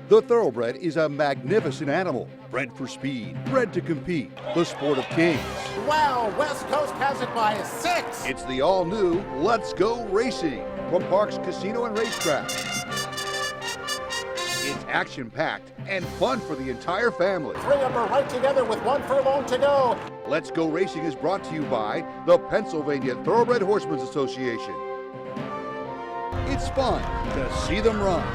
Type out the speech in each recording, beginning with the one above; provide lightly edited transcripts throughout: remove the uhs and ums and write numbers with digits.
The thoroughbred is a magnificent animal, bred for speed, bred to compete, the sport of kings. Wow, West Coast has it by 6. It's the all-new Let's Go Racing from Parks Casino and Racetrack. It's action-packed and fun for the entire family. 3 of them are right together with 1 furlong to go. Let's Go Racing is brought to you by the Pennsylvania Thoroughbred Horsemen's Association. It's fun to see them run.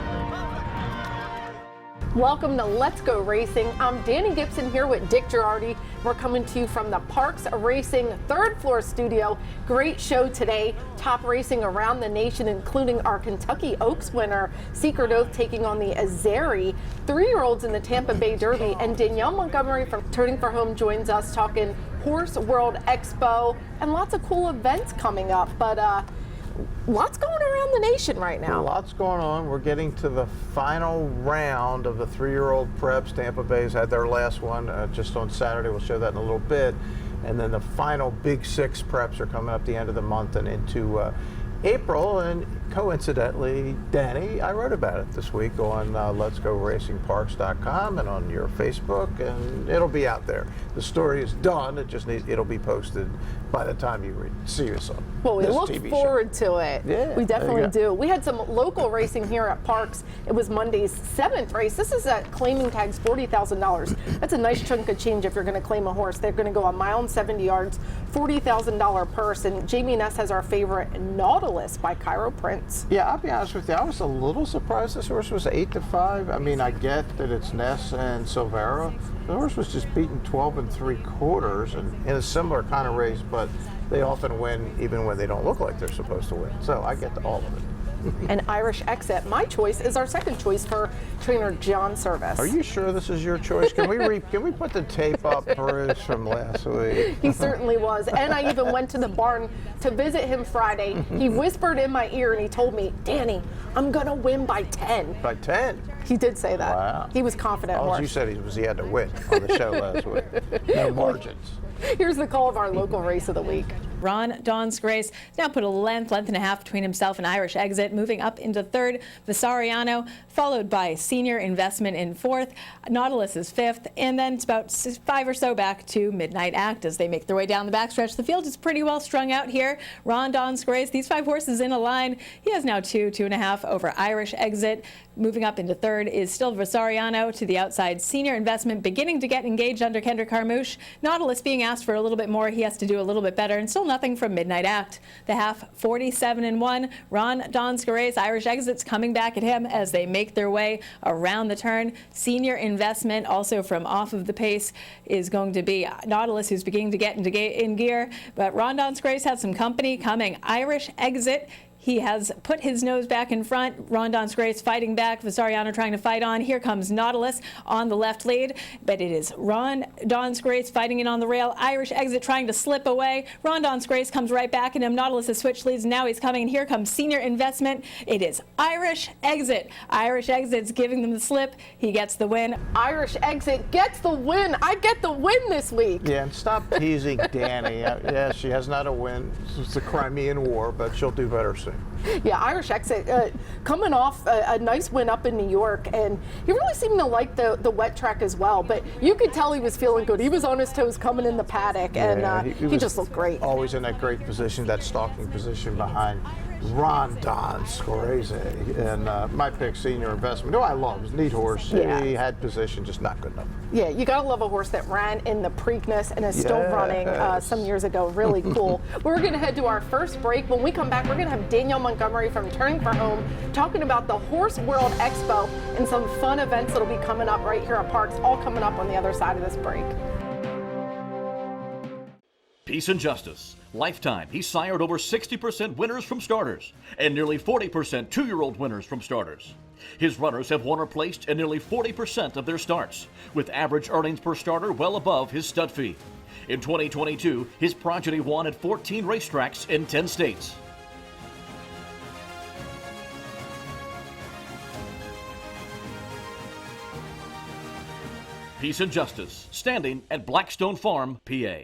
Welcome to Let's Go Racing. I'm Danny Gibson here with Dick Girardi. We're coming to you from the Parks Racing 3rd floor studio. Great show today. Top racing around the nation, including our Kentucky Oaks winner, Secret Oath, taking on the Azeri 3-year-olds in the Tampa Bay Derby. And Danielle Montgomery from Turning for Home joins us talking Horse World Expo and lots of cool events coming up. But lots going around the nation right now. Lots going on. We're getting to the final round of the 3-year-old preps. Tampa Bay's had their last one just on Saturday. We'll show that in a little bit. And then the final Big 6 preps are coming up the end of the month and into April. And coincidentally, Danny, I wrote about it this week on Let'sGoRacingParks.com and on your Facebook, and it'll be out there. The story is done. It'll be posted by the time you see us on Well, we this look TV forward show. to it. Yeah, we definitely do. We had some local racing here at Parks. It was Monday's 7th race. This is at claiming tags $40,000. That's a nice chunk of change if you're going to claim a horse. They're going to go a mile and 70 yards, $40,000 purse. And Jamie Ness has our favorite Nautilus by Cairo Prince. Yeah, I'll be honest with you. I was a little surprised this horse was 8-5. I mean, I get that it's Ness and Silvera. The horse was just beaten 12 3/4 and in a similar kind of race, but they often win even when they don't look like they're supposed to win. So I get all of it. And Irish Exit, my choice, is our second choice for trainer John Service. Are you sure this is your choice? Can we put the tape up, Bruce, from last week? He certainly was. And I even went to the barn to visit him Friday. He whispered in my ear and he told me, Danny, I'm going to win by 10. By 10? He did say that. Wow. He was confident. All you said he had to win on the show last week. No margins. Here's the call of our local race of the week. Ron Don's Grace now put a length and a half between himself and Irish Exit, moving up into 3rd. Vasariano, followed by Senior Investment in 4th. Nautilus is 5th, and then it's about 5 or so back to Midnight Act as they make their way down the backstretch. The field is pretty well strung out here. Ron Don's Grace, these 5 horses in a line. He has now 2.5 over Irish Exit. Moving up into 3rd is still Vasariano. To the outside, Senior Investment beginning to get engaged under Kendrick Carmouche. Nautilus being asked for a little bit more. He has to do a little bit better, and still nothing from Midnight Act. The half 47-1. Ron Don's Grace, Irish Exit's coming back at him as they make their way around the turn. Senior Investment, also from off of the pace, is going to be Nautilus, who's beginning to get in gear. But Ron Don's Grace has some company coming. Irish Exit, he has put his nose back in front. Ron Don's Grace fighting back. Vasariano trying to fight on. Here comes Nautilus on the left lead. But it is Ron Don's Grace fighting in on the rail. Irish Exit trying to slip away. Ron Don's Grace comes right back at him. Nautilus has switched leads. Now he's coming. And here comes Senior Investment. It is Irish Exit. Irish Exit's giving them the slip. He gets the win. Irish Exit gets the win. I get the win this week. Yeah, and stop teasing Danny. Yeah, she has not a win. It's the Crimean War, but she'll do better soon. Yeah, Irish Exit coming off a nice win up in New York, and he really seemed to like the wet track as well, but you could tell he was feeling good. He was on his toes coming in the paddock, and he just looked great. Always in that great position, that stalking position behind Ron Don's Grace. And my pick, Senior Investment, who I love, is a neat horse. Yeah. He had position, just not good enough. Yeah, you gotta love a horse that ran in the Preakness and is still running some years ago. Really cool. We're gonna head to our first break. When we come back, we're gonna have Danielle Montgomery from Turning for Home talking about the Horse World Expo and some fun events that'll be coming up right here at Parks, all coming up on the other side of this break. Peace and Justice. Lifetime, he sired over 60% winners from starters and nearly 40% 2-year-old winners from starters. His runners have won or placed in nearly 40% of their starts, with average earnings per starter well above his stud fee. In 2022, his progeny won at 14 racetracks in 10 states. Peace and Justice, standing at Blackstone Farm, PA.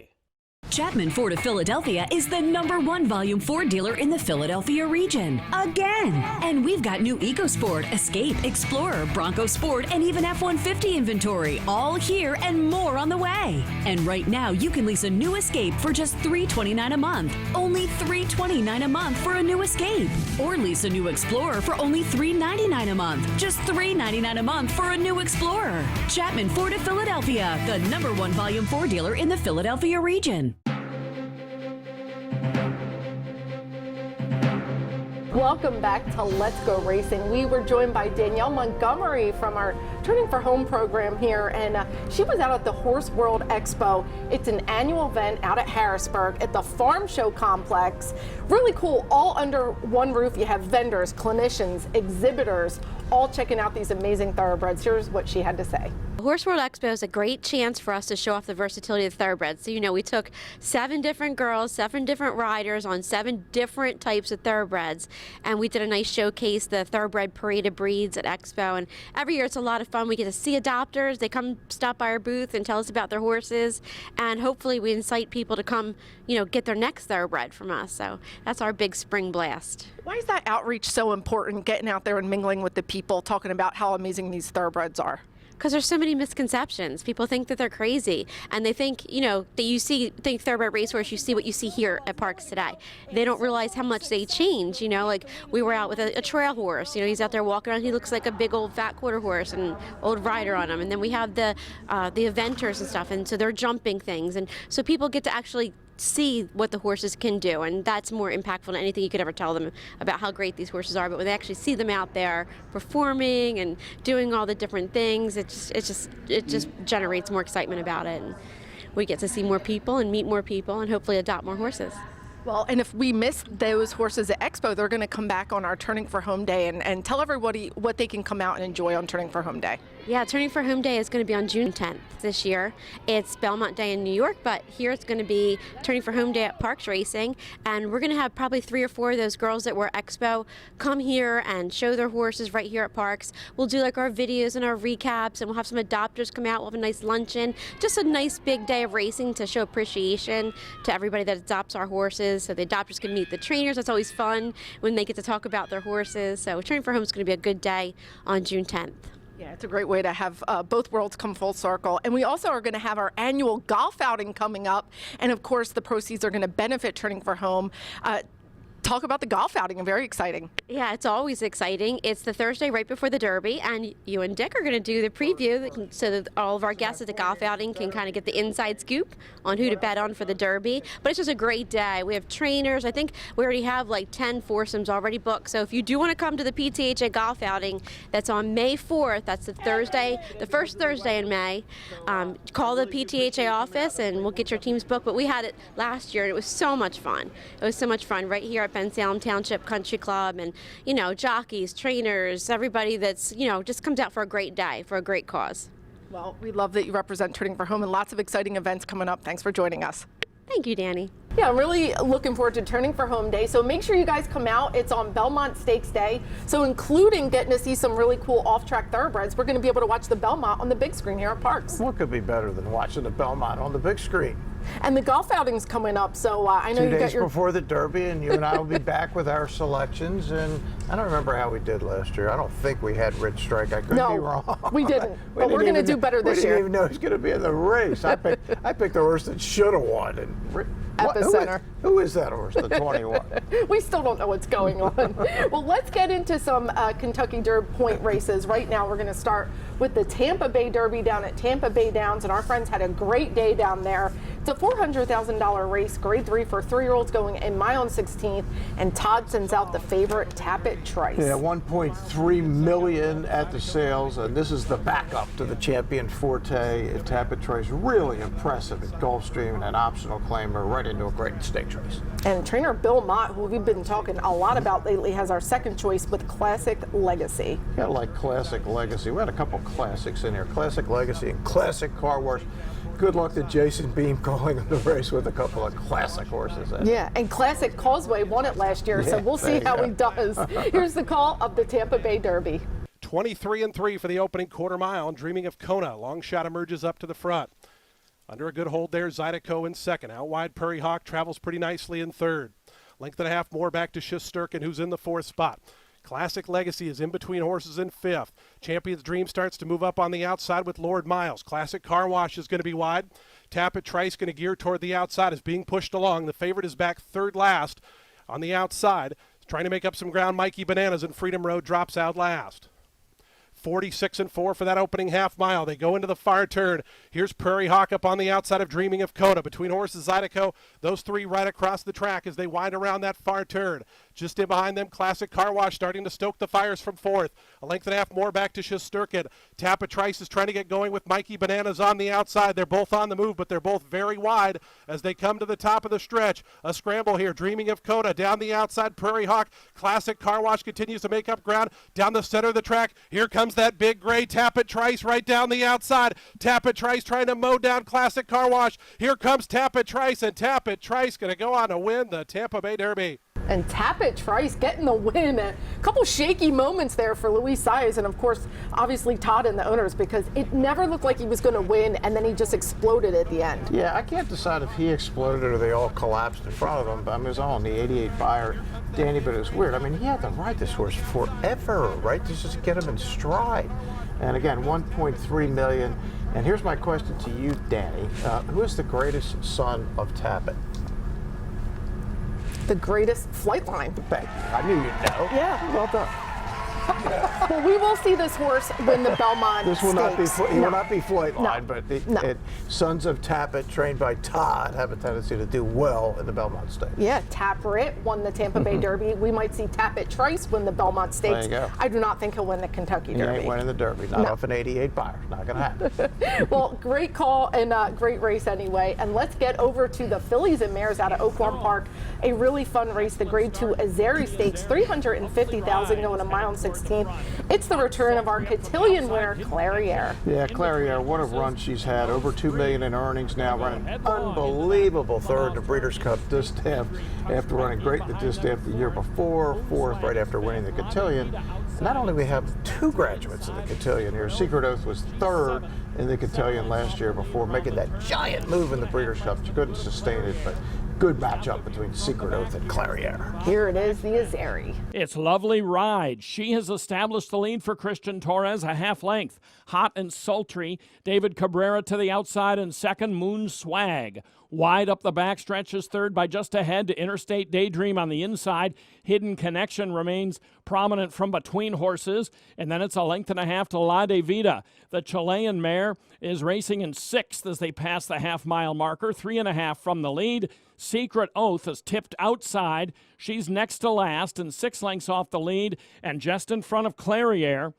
Chapman Ford of Philadelphia is the #1 Volume Ford dealer in the Philadelphia region. Again! And we've got new EcoSport, Escape, Explorer, Bronco Sport, and even F-150 inventory, all here and more on the way. And right now, you can lease a new Escape for just $329 a month. Only $329 a month for a new Escape. Or lease a new Explorer for only $399 a month. Just $399 a month for a new Explorer. Chapman Ford of Philadelphia, the #1 Volume Ford dealer in the Philadelphia region. Welcome back to Let's Go Racing. We were joined by Danielle Montgomery from our Turning for Home program here, and she was out at the Horse World Expo. It's an annual event out at Harrisburg at the Farm Show Complex. Really cool, all under one roof. You have vendors, clinicians, exhibitors, all checking out these amazing thoroughbreds. Here's what she had to say. The Horse World Expo is a great chance for us to show off the versatility of thoroughbreds. So, we took 7 different girls, 7 different riders on 7 different types of thoroughbreds, and we did a nice showcase, the Thoroughbred Parade of Breeds at Expo. And every year it's a lot of fun. We get to see adopters. They come stop by our booth and tell us about their horses, and hopefully we incite people to come, get their next thoroughbred from us. So that's our big spring blast. Why is that outreach so important, getting out there and mingling with the people, talking about how amazing these thoroughbreds are? Because there's so many misconceptions. People think that they're crazy, and they think, that think thoroughbred racehorse, you see what you see here at parks today. They don't realize how much they change. Like we were out with a trail horse. He's out there walking around. He looks like a big old fat quarter horse and old rider on him. And then we have the eventers and stuff, and so they're jumping things, and so people get to actually see what the horses can do, and that's more impactful than anything you could ever tell them about how great these horses are. But when they actually see them out there performing and doing all the different things, it just generates more excitement about it, and we get to see more people and meet more people and hopefully adopt more horses. Well, and if we missed those horses at Expo, they're going to come back on our Turning for Home Day and tell everybody what they can come out and enjoy on Turning for Home Day. Yeah, Turning for Home Day is going to be on June 10th this year. It's Belmont Day in New York, but here it's going to be Turning for Home Day at Parks Racing, and we're going to have probably 3 or 4 of those girls that were at Expo come here and show their horses right here at Parks. We'll do like our videos and our recaps, and we'll have some adopters come out. We'll have a nice luncheon. Just a nice big day of racing to show appreciation to everybody that adopts our horses, so the adopters can meet the trainers. That's always fun when they get to talk about their horses. So Turning for Home is going to be a good day on June 10th. Yeah, it's a great way to have both worlds come full circle. And we also are going to have our annual golf outing coming up. And of course, the proceeds are going to benefit Turning for Home. Talk about the golf outing. Very exciting. Yeah, it's always exciting. It's the Thursday right before the Derby, and you and Dick are going to do the preview so that all of our guests at the golf outing can kind of get the inside scoop on who to bet on for the Derby. But it's just a great day. We have trainers. I think we already have like 10 foursomes already booked. So if you do want to come to the PTHA golf outing, that's on May 4th. That's the Thursday, the first Thursday in May. Call the PTHA office and we'll get your teams booked. But we had it last year and it was so much fun. It was so much fun right here at Penn Salem Township Country Club, and jockeys, trainers, everybody that's just comes out for a great day, for a great cause. Well, we love that you represent Turning for Home, and lots of exciting events coming up. Thanks for joining us. Thank you, Danny. Yeah, I'm really looking forward to Turning for Home Day. So make sure you guys come out. It's on Belmont Stakes Day. So including getting to see some really cool off-track thoroughbreds, we're going to be able to watch the Belmont on the big screen here at Parks. What could be better than watching the Belmont on the big screen? And the golf outing's coming up, so I know 2 you got days your... before the Derby, and you and I will be back with our selections. And I don't remember how we did last year. I don't think we had Rich Strike. I could be wrong. We didn't. But we're going to do better this year. We didn't even know he was going to be in the race. I picked the horse that should have won. And Epicenter. Who is that horse, the 21? We still don't know what's going on. Well, let's get into some Kentucky Derby point races. Right now, we're going to start with the Tampa Bay Derby down at Tampa Bay Downs, and our friends had a great day down there. It's a $400,000 race, grade 3 for 3-year-olds going in my own 16th, and Todd sends out the favorite, Tappet Trice. Yeah, $1.3 million at the sales, and this is the backup to the champion Forte at Tappet Trice. Really impressive at Gulfstream, and an optional claimer right into a great stake race. And trainer Bill Mott, who we've been talking a lot about lately, has our second choice with Classic Legacy. Yeah, like Classic Legacy. We had a couple classics in here. Classic Legacy and Classic Car Wash. Good luck to Jason Beam calling the race with a couple of classic horses. Yeah, and Classic Causeway won it last year, so we'll see how he does. Here's the call of the Tampa Bay Derby. 23-3 for the opening quarter mile. Dreaming of Kona. Long shot emerges up to the front. Under a good hold there, Zydeco in second. Out wide, Prairie Hawk travels pretty nicely in third. Length and a half more back to Shusterkin, who's in the fourth spot. Classic Legacy is in between horses in fifth. Champion's Dream starts to move up on the outside with Lord Miles. Classic Car Wash is going to be wide. Tap It Trice going to gear toward the outside, is being pushed along. The favorite is back third last on the outside. Trying to make up some ground, Mikey Bananas, and Freedom Road drops out last. 46-4 for that opening half mile. They go into the far turn. Here's Prairie Hawk up on the outside of Dreaming of Kona. Between horses Zydeco, those three right across the track as they wind around that far turn. Just in behind them, Classic Car Wash starting to stoke the fires from fourth. A length and a half more back to Shusterkin. Tap It Trice is trying to get going with Mikey Bananas on the outside. They're both on the move, but they're both very wide as they come to the top of the stretch. A scramble here. Dreaming of Kona down the outside. Prairie Hawk. Classic Car Wash continues to make up ground down the center of the track. Here comes that big gray Tap It Trice right down the outside. Tap It Trice trying to mow down Classic Car Wash. Here comes Tap It Trice, and Tap It Trice going to go on to win the Tampa Bay Derby. And Tap It Trice getting the win. A couple shaky moments there for Luis Saez, and of course, obviously Todd and the owners, because it never looked like he was going to win, and then he just exploded at the end. Yeah, I can't decide if he exploded or they all collapsed in front of him. But I mean, it was all in the 88 buyer, Danny, but it was weird. I mean, he had to ride this horse forever, right? Just to get him in stride. And again, 1.3 million. And here's my question to you, Danny. Who is the greatest son of Tap It? The greatest flight line. Thank you. I knew you'd know. Yeah. Well done. Well, we will see this horse win the Belmont This will not be Stakes. he will not be Flightline, No. but Sons of Tappet, trained by Todd, have a tendency to do well in the Belmont Stakes. Yeah, Taprit won the Tampa Bay Derby. We might see Tap It Trice win the Belmont Stakes. There you go. I do not think he'll win the Kentucky He Derby. ain't winning the Derby, not No. off an 88 buyer. Not going to happen. Well, great call and great race anyway. And let's get over to the fillies and mares out of Oaklawn Park. A really fun race, the Grade 2 Azeri Stakes, $350,000 going a mile and 16. It's the return of our cotillion winner, Clairiere. Yeah, Clairiere, what a run she's had. Over $2 million in earnings now, running unbelievable third in the Breeders' Cup Distaff after running great in the Distaff the year before, fourth right after winning the cotillion. Not only we have two graduates in the cotillion here. Secret Oath was third in the cotillion last year before making that giant move in the Breeders' Cup. She couldn't sustain it, but good matchup between Secret Oath and Clairiere. Here it is, the Azeri. It's Lovely Ride. She has established the lead for Christian Torres, a half length. Hot and Sultry. David Cabrera to the outside and second. Moon Swag. Wide up the back stretches third by just ahead to Interstate Daydream on the inside. Hidden Connection remains prominent from between horses. And then it's a length and a half to La De Vida. The Chilean mare is racing in sixth as they pass the half-mile marker. 3.5 from the lead. Secret Oath is tipped outside. She's next to last and 6 lengths off the lead and just in front of Clairiere,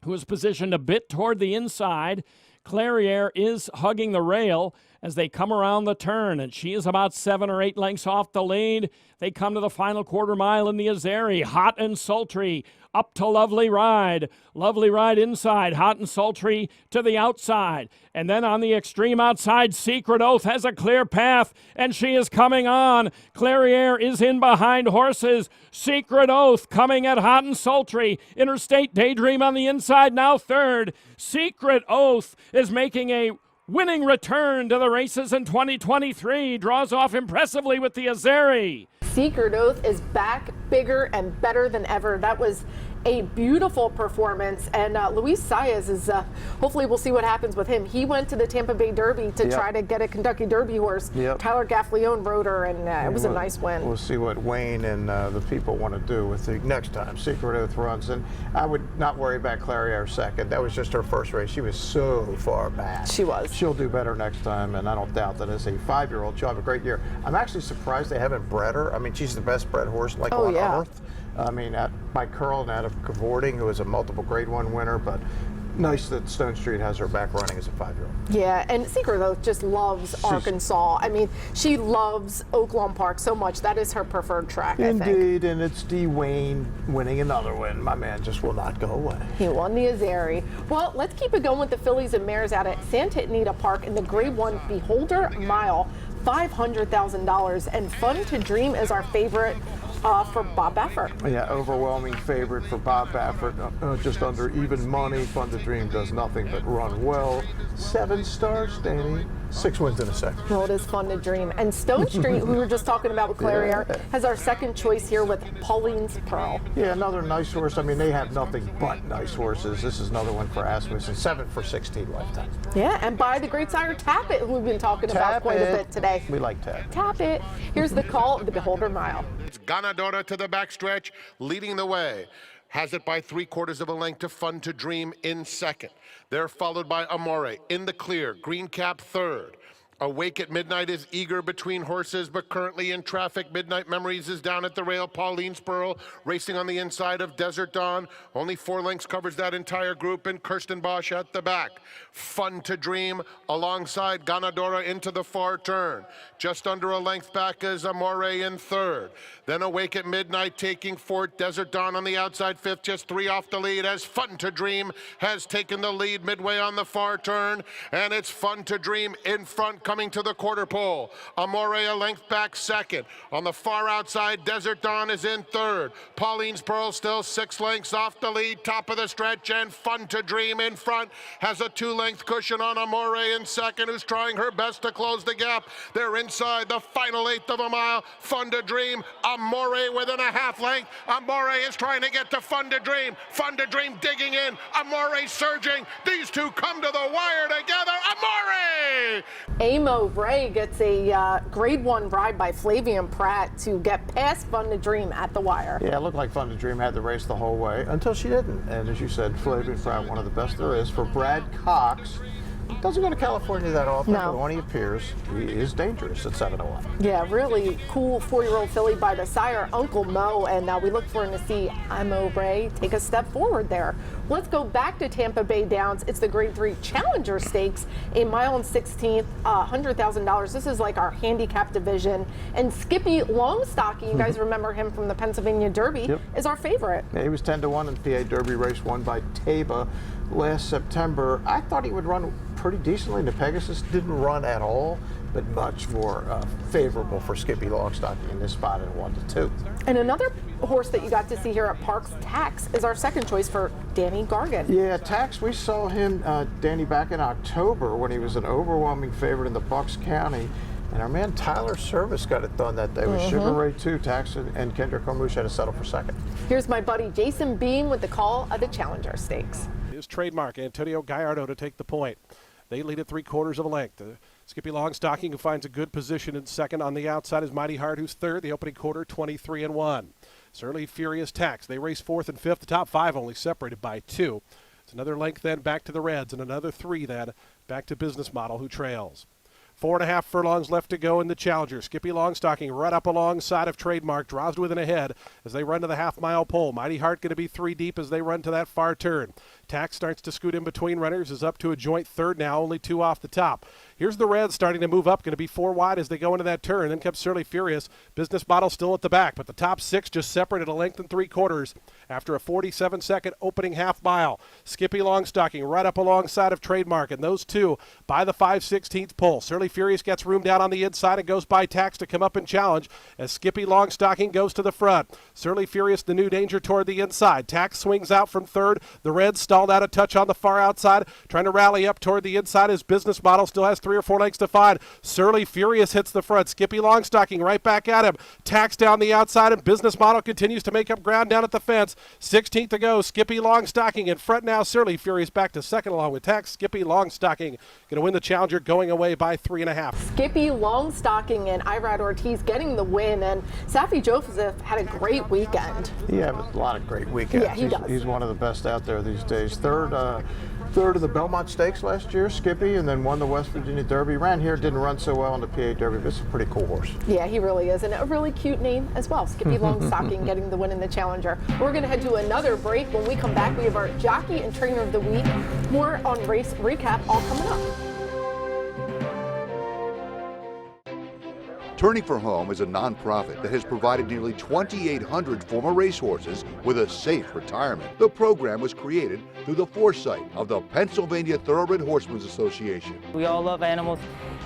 who is positioned a bit toward the inside. Clairiere is hugging the rail as they come around the turn, and she is about 7 or 8 lengths off the lead. They come to the final quarter mile in the Azeri. Hot and Sultry up to Lovely Ride. Lovely Ride inside. Hot and Sultry to the outside. And then on the extreme outside, Secret Oath has a clear path, and she is coming on. Clairiere is in behind horses. Secret Oath coming at Hot and Sultry. Interstate Daydream on the inside, now third. Secret Oath is making a winning return to the races in 2023. Draws off impressively with the Azeri. Secret Oath is back, bigger and better than ever. That was a beautiful performance, and Luis Saez is hopefully we'll see what happens with him. He went to the Tampa Bay Derby to try to get a Kentucky Derby horse. Tyler Gaffleone rode her, and it was a nice win. We'll see what Wayne and the people want to do with the next time Secret Oath runs. And I would not worry about Clairiere second. That was just her first race. She was so far back. She was. She'll do better next time, and I don't doubt that as a 5-year-old, she'll have a great year. I'm actually surprised they haven't bred her. I mean, she's the best bred horse on earth. I mean, by Curl and out of Cavorting, who is a multiple Grade 1 winner, but nice that Stone Street has her back running as a 5-year-old. Yeah, and Secret Oath just loves Arkansas. I mean, she loves Oaklawn Park so much. That is her preferred track, I think. Indeed, and it's D. Wayne winning another win. My man just will not go away. He won the Azeri. Well, let's keep it going with the fillies and mares out at Santa Anita Park in the Grade 1 Beholder Mile. $500,000, and Fun to Dream is our favorite. for Bob Baffert. Yeah, overwhelming favorite for Bob Baffert. Just under even money. Fun to Dream does nothing but run well. 7 stars, Danny. 6 wins in a second. Well, it is Fun to Dream. And Stone Street, who we were just talking about with Clarier, has our second choice here with Pauline's Pearl. Yeah, another nice horse. I mean, they have nothing but nice horses. This is another one for Asmussen. 7 for 16 lifetime. Yeah, and by the great sire Tap It, who we've been talking about quite a bit today. We like Tap. Tap It. Here's the call of the Beholder Mile. It's Ganadora to the backstretch, leading the way. Has it by 3/4 of a length to Fun to Dream in second. They're followed by Amore in the clear, Green Cap third. Awake at Midnight is eager between horses, but currently in traffic. Midnight Memories is down at the rail. Pauline's Pearl racing on the inside of Desert Dawn. Only 4 lengths covers that entire group, and Kirsten Bosch at the back. Fun to Dream alongside Ganadora into the far turn. Just under a length back is Amore in third. Then Awake at Midnight taking fourth. Desert Dawn on the outside fifth, just 3 off the lead as Fun to Dream has taken the lead midway on the far turn. And it's Fun to Dream in front, coming to the quarter pole. Amore a length back second. On the far outside, Desert Dawn is in third. Pauline's Pearl still 6 lengths off the lead, top of the stretch, and Fun to Dream in front has a 2-length cushion on Amore in second, who's trying her best to close the gap. They're inside the final 1/8 of a mile. Fun to Dream, Amore within a half length. Amore is trying to get to Fun to Dream. Fun to Dream digging in. Amore surging. These two come to the wire together. Amore! Amo Ray gets a grade 1 ride by Flavian Pratt to get past Fun to Dream at the wire. Yeah, it looked like Fun to Dream had the race the whole way until she didn't. And as you said, Flavian Pratt, one of the best there is. For Brad Cox, doesn't go to California that often, but when he appears, he is dangerous at 7-1. Yeah, really cool 4-year-old filly by the sire Uncle Mo, and we look forward to see Amo Ray take a step forward there. Let's go back to Tampa Bay Downs. It's the Grade 3 Challenger Stakes, a mile and 16th, $100,000. This is like our handicap division. And Skippy Longstocking, you guys remember him from the Pennsylvania Derby, is our favorite. Yeah, he was 10-1 in the PA Derby race won by Taba last September. I thought he would run pretty decently. The Pegasus didn't run at all, but much more favorable for Skippy Longstocking in this spot at 1-2. And another horse that you got to see here at Parks, Tax, is our second choice for Danny Gargan. Yeah, Tax, we saw him, Danny, back in October when he was an overwhelming favorite in the Bucks County. And our man Tyler Service got it done that day with Sugar Ray 2. Tax and Kendrick Ormush had to settle for second. Here's my buddy Jason Beam with the call of the Challenger Stakes. His trademark, Antonio Gallardo, to take the point. They lead at 3/4 of a length. Skippy Longstocking, who finds a good position in second. On the outside is Mighty Heart, who's third. The opening quarter, 23-1. Certainly Furious Tax. They race 4th and 5th. The top 5 only separated by 2. It's another length then back to the Reds, and another 3 then back to Business Model, who trails. 4.5 furlongs left to go in the Challenger. Skippy Longstocking right up alongside of Trademark, draws within ahead as they run to the half-mile pole. Mighty Heart going to be 3 deep as they run to that far turn. Tax starts to scoot in between runners, is up to a joint third now, only 2 off the top. Here's the Reds starting to move up, going to be 4 wide as they go into that turn. Then comes Surly Furious. Business Model still at the back, but the top 6 just separate at a length and 3/4 after a 47-second opening half mile. Skippy Longstocking right up alongside of Trademark, and those two by the 5/16 pole. Surly Furious gets room down on the inside and goes by Tax to come up and challenge as Skippy Longstocking goes to the front. Surly Furious, the new danger, toward the inside. Tax swings out from third. The Reds stalled out a touch on the far outside, trying to rally up toward the inside. His Business Model still has 3 or 4 lengths to find. Surly Furious hits the front. Skippy Longstocking right back at him. Tax down the outside, and Business Model continues to make up ground down at the fence. 16th to go. Skippy Longstocking in front now. Surly Furious back to second along with Tax. Skippy Longstocking going to win the Challenger, going away by 3.5. Skippy Longstocking and Irad Ortiz getting the win, and Safi Joseph had a great weekend. Yeah, a lot of great weekends. Yeah, he does. He's one of the best out there these days. Third of the Belmont Stakes last year, Skippy, and then won the West Virginia Derby. Ran here, didn't run so well in the PA Derby, but it's a pretty cool horse. Yeah, he really is, and a really cute name as well. Skippy Longstocking getting the win in the Challenger. We're going to head to another break. When we come back, we have our Jockey and Trainer of the Week. More on race recap all coming up. Turning for Home is a nonprofit that has provided nearly 2,800 former racehorses with a safe retirement. The program was created through the foresight of the Pennsylvania Thoroughbred Horsemen's Association. We all love animals,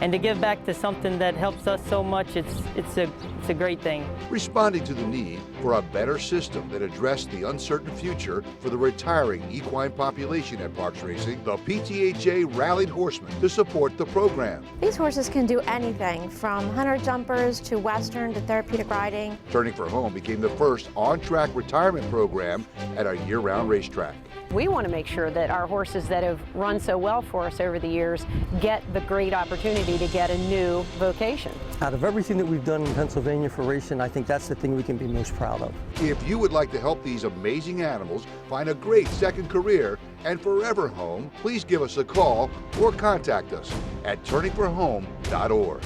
and to give back to something that helps us so much, it's a great thing. Responding to the need for a better system that addressed the uncertain future for the retiring equine population at Parks Racing, the PTHA rallied horsemen to support the program. These horses can do anything from hunter jumpers to western to therapeutic riding. Turning for Home became the first on-track retirement program at a year-round racetrack. We want to make sure that our horses that have run so well for us over the years get the great opportunity to get a new vocation. Out of everything that we've done in Pennsylvania for racing, I think that's the thing we can be most proud of. If you would like to help these amazing animals find a great second career and forever home, please give us a call or contact us at turningforhome.org.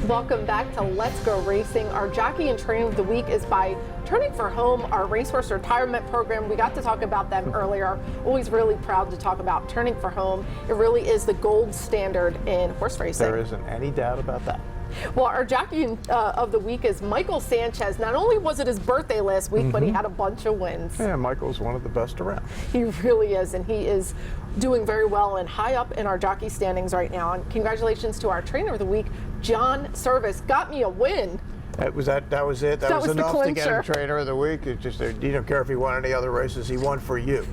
Welcome back to Let's Go Racing. Our Jockey and Trainer of the Week is by Turning for Home, our racehorse retirement program. We got to talk about them earlier. Always really proud to talk about Turning for Home. It really is the gold standard in horse racing. There isn't any doubt about that. Well, our Jockey of the Week is Michael Sanchez. Not only was it his birthday last week, but he had a bunch of wins. Yeah, Michael's one of the best around. He really is, and he is doing very well and high up in our jockey standings right now. And congratulations to our Trainer of the Week, John Service. Got me a win. That was it. That was enough to get him Trainer of the Week. It just, you don't care if he won any other races. He won for you.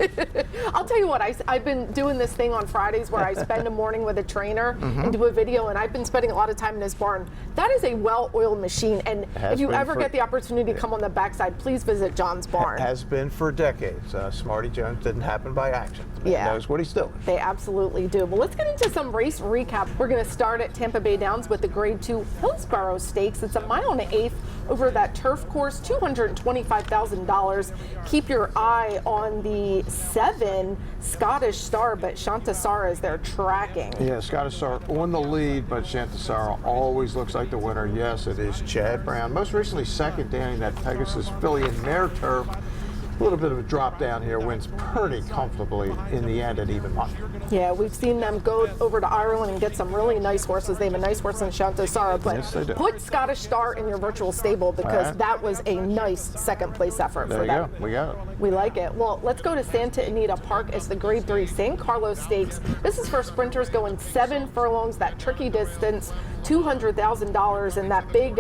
I'll tell you what. I've been doing this thing on Fridays where I spend a morning with a trainer and do a video, and I've been spending a lot of time in his barn. That is a well-oiled machine, and if you ever get the opportunity to come on the backside, please visit John's barn. Has been for decades. Smarty Jones didn't happen by accident. He knows what he's doing. They absolutely do. But let's get into some race recap. We're going to start at Tampa Bay Downs with the Grade 2 Hillsborough Stakes. It's a mile and an eighth over that turf course, $225,000. Keep your eye on the 7 Scottish Star, but Shantasara is there tracking. Yeah, Scottish Star on the lead, but Shantasara always looks like the winner. Yes, it is Chad Brown. Most recently second down in that Pegasus filly and mare turf. A little bit of a drop down here, wins pretty comfortably in the end at even money. Yeah, we've seen them go over to Ireland and get some really nice horses. They have a nice horse in Shantasara, but yes, they do. Put Scottish Star in your virtual stable because that was a nice second place effort for them. There you go. We got it. We like it. Well, let's go to Santa Anita Park as the Grade 3 San Carlos Stakes. This is for sprinters going 7 furlongs, that tricky distance, $200,000, and that big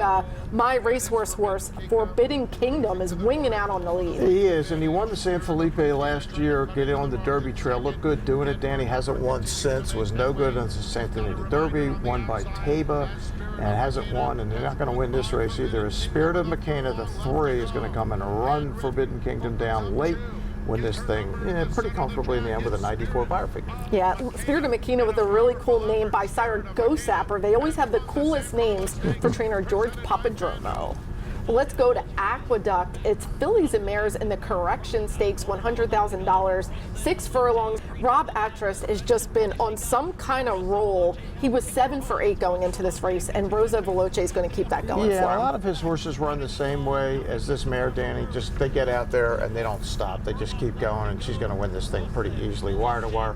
My Racehorse horse, Forbidden Kingdom, is winging out on the lead. He is, and he won the San Felipe last year, getting on the Derby trail. Looked good doing it. Danny hasn't won since. Was no good on the Santa Anita Derby. Won by Taba, and hasn't won, and they're not going to win this race either. As Spirit of Makena, the 3, is going to come and run Forbidden Kingdom down late. Win this thing pretty comfortably in the end with a 94 buyer figure. Yeah, Spirit of Makena with a really cool name by sire Gosapper. They always have the coolest names for trainer George Papadromo. Let's go to Aqueduct. It's fillies and mares in the Correction Stakes, $100,000, 6 furlongs. Rob Atras has just been on some kind of roll. He was 7 for 8 going into this race, and Rosa Veloce is going to keep that going for him. Yeah, a lot of his horses run the same way as this mare, Danny. Just they get out there and they don't stop. They just keep going, and she's going to win this thing pretty easily, wire to wire.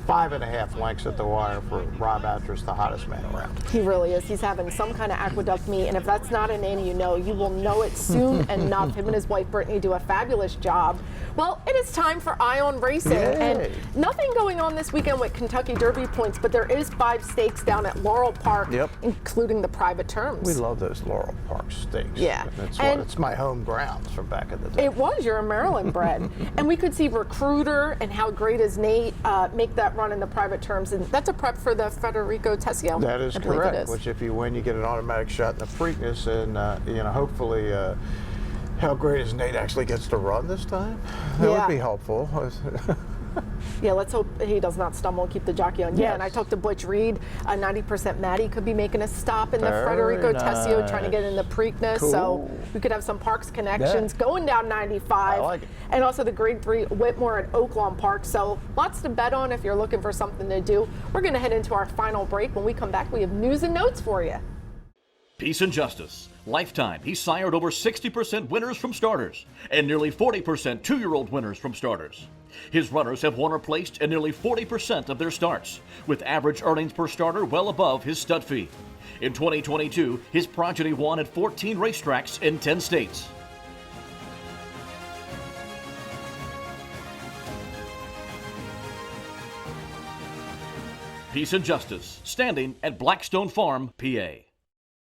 5.5 lengths at the wire for Rob Atras, the hottest man around. He really is. He's having some kind of Aqueduct meet, and if that's not a name you know, you will know it soon enough. Him and his wife Brittany do a fabulous job. Well, it is time for Eye on Racing, and nothing going on this weekend with Kentucky Derby points, but there is 5 stakes down at Laurel Park, including the private terms. We love those Laurel Park stakes. Yeah, it's my home grounds from back in the day. It was. You're a Maryland bred, and we could see Recruiter and How Great Is Nate make that run in the private terms, and that's a prep for the Federico Tessio. That is correct. Which, if you win, you get an automatic shot in the Preakness, and hopefully, How Great Is Nate actually gets to run this time. That would be helpful. Yeah, let's hope he does not stumble and keep the jockey on. Yeah, and I talked to Butch Reed. 90% Maddie could be making a stop in the Federico Tessio, trying to get in the Preakness. Cool. So we could have some Parks connections going down 95. I like it. And also the Grade 3 Whitmore at Oaklawn Park. So lots to bet on if you're looking for something to do. We're going to head into our final break. When we come back, we have news and notes for you. Peace and Justice. Lifetime, he sired over 60% winners from starters and nearly 40% 2-year-old winners from starters. His runners have won or placed in nearly 40% of their starts, with average earnings per starter well above his stud fee. In 2022, his progeny won at 14 racetracks in 10 states. Peace and Justice, standing at Blackstone Farm, PA.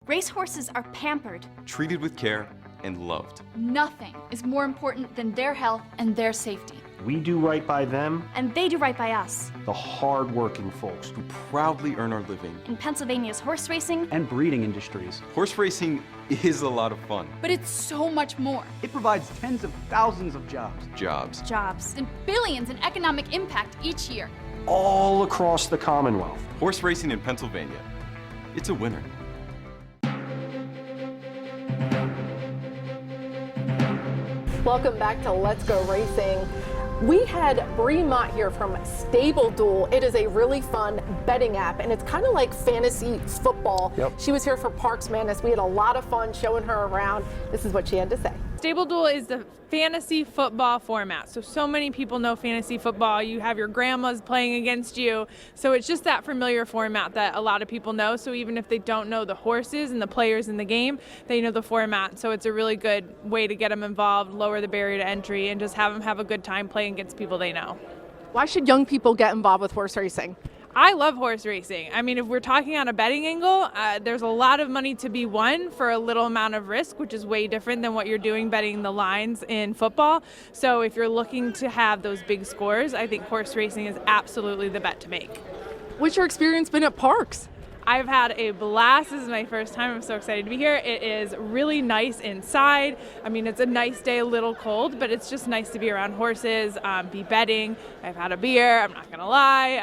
Racehorses are pampered. Treated with care and loved. Nothing is more important than their health and their safety. We do right by them. And they do right by us. The hard-working folks who proudly earn our living in Pennsylvania's horse racing and breeding industries. Horse racing is a lot of fun. But it's so much more. It provides tens of thousands of jobs. Jobs. And billions in economic impact each year. All across the Commonwealth. Horse racing in Pennsylvania. It's a winner. Welcome back to Let's Go Racing. We had Bree Mott here from Stable Duel. It is a really fun betting app, and it's kind of like fantasy football. Yep. She was here for Parks Madness. We had a lot of fun showing her around. This is what she had to say. Stable Duel is the fantasy football format. So many people know fantasy football. You have your grandmas playing against you. So it's just that familiar format that a lot of people know. So even if they don't know the horses and the players in the game, they know the format. So it's a really good way to get them involved, lower the barrier to entry, and just have them have a good time playing against people they know. Why should young people get involved with horse racing? I love horse racing. I mean, if we're talking on a betting angle, there's a lot of money to be won for a little amount of risk, which is way different than what you're doing betting the lines in football. So if you're looking to have those big scores, I think horse racing is absolutely the bet to make. What's your experience been at Parks? I've had a blast. This is my first time. I'm so excited to be here. It is really nice inside. I mean, it's a nice day, a little cold, but it's just nice to be around horses, be betting. I've had a beer, I'm not gonna lie.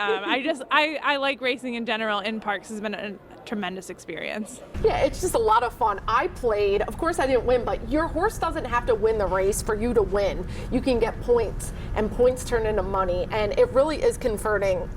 I like racing in general, and Parks has been a tremendous experience. Yeah, it's just a lot of fun. I played, of course I didn't win, but your horse doesn't have to win the race for you to win. You can get points, and points turn into money, and it really is converting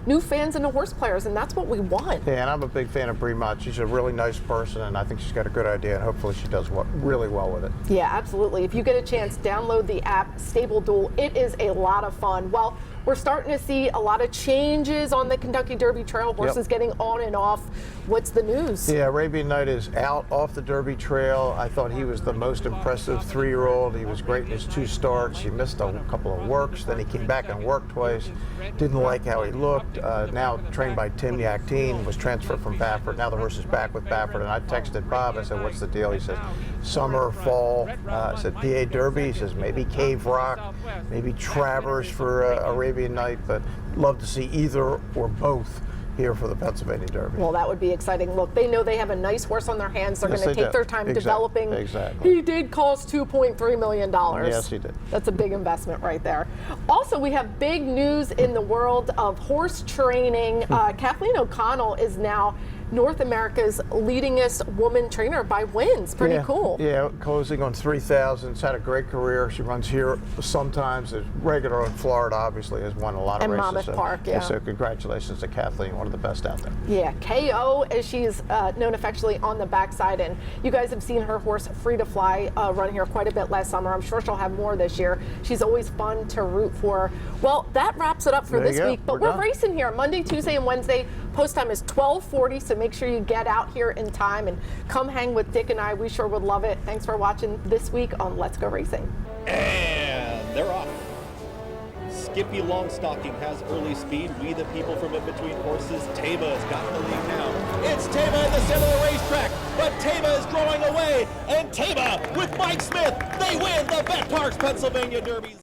new fans into horse players, and that's what we want. Yeah, and I'm a big fan of Bree Mott. She's a really nice person, and I think she's got a good idea, and hopefully she does really well with it. Yeah, absolutely. If you get a chance, download the app Stable Duel. It is a lot of fun. Well, we're starting to see a lot of changes on the Kentucky Derby Trail. Horses getting on and off. What's the news? Yeah, Arabian Night is out off the Derby Trail. I thought he was the most impressive 3-year-old. He was great in his 2 starts. He missed a couple of works. Then he came back and worked twice. Didn't like how he looked. Now trained by Tim Yaktine, was transferred from Baffert. Now the horse is back with Baffert. And I texted Bob. I said, what's the deal? He says, summer, fall. I said, PA Derby. He says, maybe Cave Rock, maybe Travers for Arabian Night. But love to see either or both here for the Pennsylvania Derby. Well, that would be exciting. Look, they know they have a nice horse on their hands. They're going to take their time developing. Exactly. He did cost $2.3 million. Yes, he did. That's a big investment right there. Also, we have big news in the world of horse training. Kathleen O'Connell is now North America's leadingest woman trainer by wins. Pretty cool. Yeah, closing on 3,000. She's had a great career. She runs here sometimes. Is regular in Florida, obviously, has won a lot of races. And Monmouth Park, yeah. So congratulations to Kathleen, one of the best out there. Yeah, KO, as she's known affectionately on the backside. And you guys have seen her horse Free to Fly run here quite a bit last summer. I'm sure she'll have more this year. She's always fun to root for. Well, that wraps it up for this week. But we're racing here Monday, Tuesday, and Wednesday. Post time is 12:40, so make sure you get out here in time and come hang with Dick and I. We sure would love it. Thanks for watching this week on Let's Go Racing. And they're off. Skippy Longstocking has early speed. We the people from in between horses. Taba's got the lead now. It's Taba in the center of the racetrack, but Taba is growing away. And Taba with Mike Smith, they win the Bet Parks Pennsylvania Derby.